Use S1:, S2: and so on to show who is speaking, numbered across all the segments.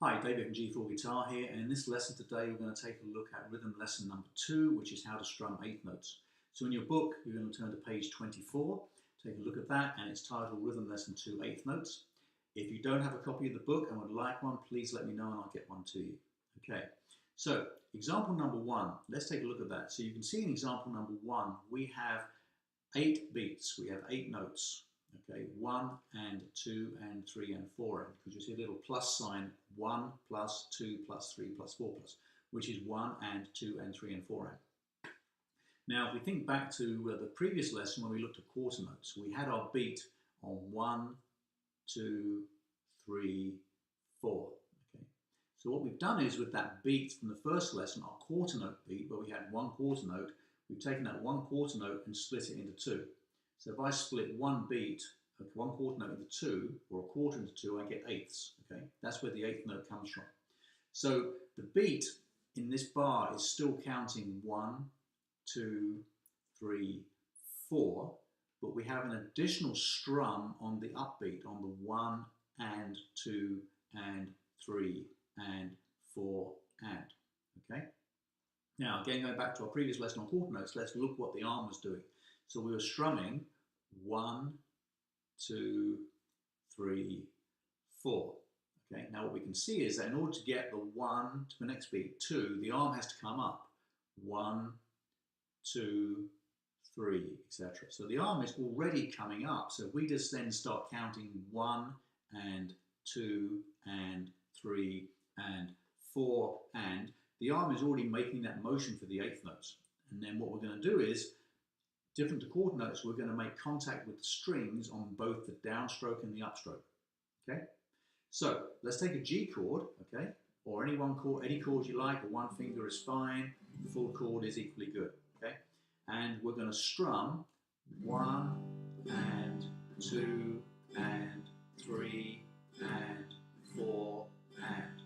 S1: Hi, David from G4 Guitar here, and in this lesson today we're going to take a look at rhythm lesson number 2, which is how to strum eighth notes. So in your book you're going to turn to page 24, take a look at that, and it's titled Rhythm Lesson 2 Eighth Notes. If you don't have a copy of the book and would like one, please let me know and I'll get one to you. Okay, so example number 1, let's take a look at that. So you can see in example number 1 we have 8 beats, we have 8 notes. Okay, 1 and 2 and 3 and 4, and because you see a little plus sign, 1 plus 2 plus 3 plus 4 plus, which is 1 and 2 and 3 and 4 and. Now if we think back to the previous lesson when we looked at quarter notes, we had our beat on 1, 2, 3, 4. Okay, so what we've done is with that beat from the first lesson, our quarter note beat, where we had one quarter note, we've taken that one quarter note and split it into 2. So if I split one beat, one quarter note into 2, or a quarter into 2, I get eighths. Okay, that's where the eighth note comes from. So the beat in this bar is still counting 1, 2, 3, 4, but we have an additional strum on the upbeat, on the 1 and 2 and 3 and 4 and. Okay. Now again, going back to our previous lesson on quarter notes, let's look what the arm was doing. So we were strumming 1, 2, 3, 4. Okay, now what we can see is that in order to get the 1 to the next beat, 2, the arm has to come up. 1, 2, 3, etc. So the arm is already coming up. So if we just then start counting 1 and 2 and 3 and 4 and, the arm is already making that motion for the eighth notes. And then what we're going to do is, different to quarter notes, we're going to make contact with the strings on both the downstroke and the upstroke. Okay, so let's take a G chord, okay, or any one chord, any chord you like, or one finger is fine, full chord is equally good. Okay, and we're going to strum 1 and 2 and 3 and 4 and.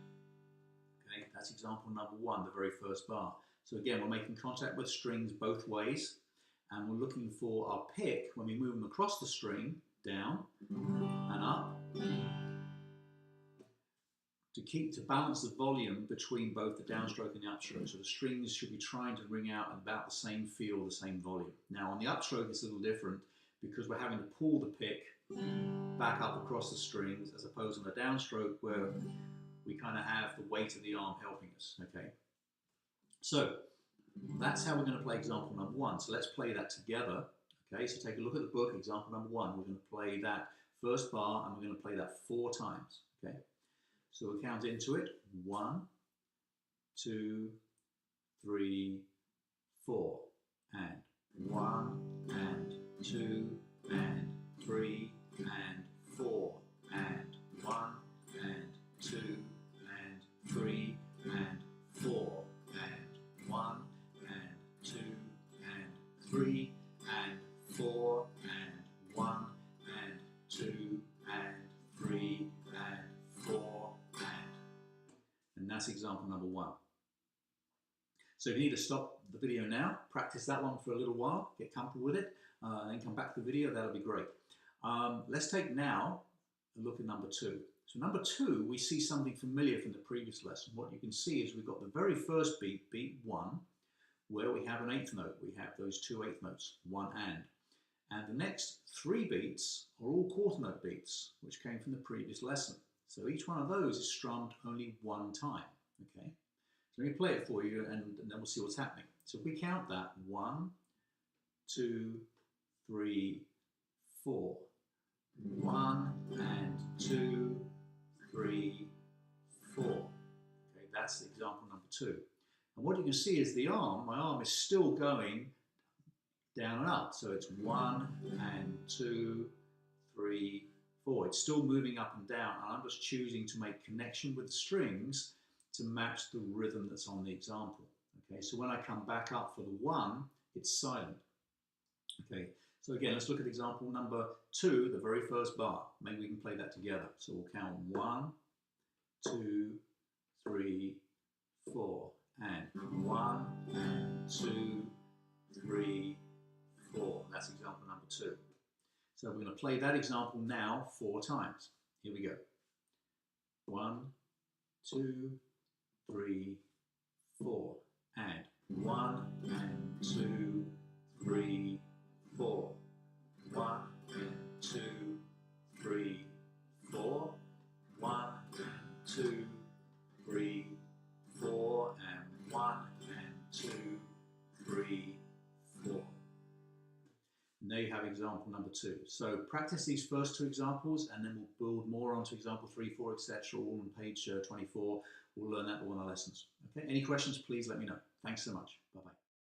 S1: Okay, that's example number 1, the very first bar. So again, we're making contact with strings both ways. And we're looking for our pick when we move them across the string, down and up, to balance the volume between both the downstroke and the upstroke. So the strings should be trying to ring out at about the same feel, the same volume. Now on the upstroke it's a little different because we're having to pull the pick back up across the strings, as opposed on the downstroke where we kind of have the weight of the arm helping us. Okay, so that's how we're going to play example number 1. So let's play that together. Okay, so take a look at the book, example number 1. We're going to play that first bar and we're going to play that 4 times. Okay, so we'll count into it. 1, 2, 3, 4, and 1 and 2 and 3 and 4 and 1 and 2 and 3 and 4 and 1 and 2 and 3 and 4 and 1 and 2 and 3 and 4 and that's example number 1. So if you need to stop the video now, practice that one for a little while, get comfortable with it, then come back to the video, that'll be great. Let's take now a look at number 2. So number 2, we see something familiar from the previous lesson. What you can see is we've got the very first beat, beat 1, where we have an eighth note. We have those 2 eighth notes, 1 and the next 3 beats are all quarter note beats, which came from the previous lesson. So each one of those is strummed only 1 time. Okay, so let me play it for you and then we'll see what's happening. So if we count that, 1, 2, 3, 4, 1 and 2, 3, 4. Okay, that's example number 2. And what you can see is the arm, my arm is still going down and up. So it's 1 and 2, 3, 4. It's still moving up and down. And I'm just choosing to make connection with the strings to match the rhythm that's on the example. Okay, so when I come back up for the 1, it's silent. Okay, so again, let's look at example number 2, the very first bar. Maybe we can play that together. So we'll count 1, 2, 3, 4. And 1 and 2, 3, 4. That's example number 2. So we're going to play that example now 4 times. Here we go. 1, 2, 3, 4. And 1 and 2, 3, 4. 1 and 2, 3, 4. 1 and 2, 3, 4. And 1 and 2, 3, 4. Now you have example number 2. So practice these first 2 examples and then we'll build more onto example 3, 4, etc. all on page 24. We'll learn that all in our lessons. Okay. Any questions, please let me know. Thanks so much. Bye-bye.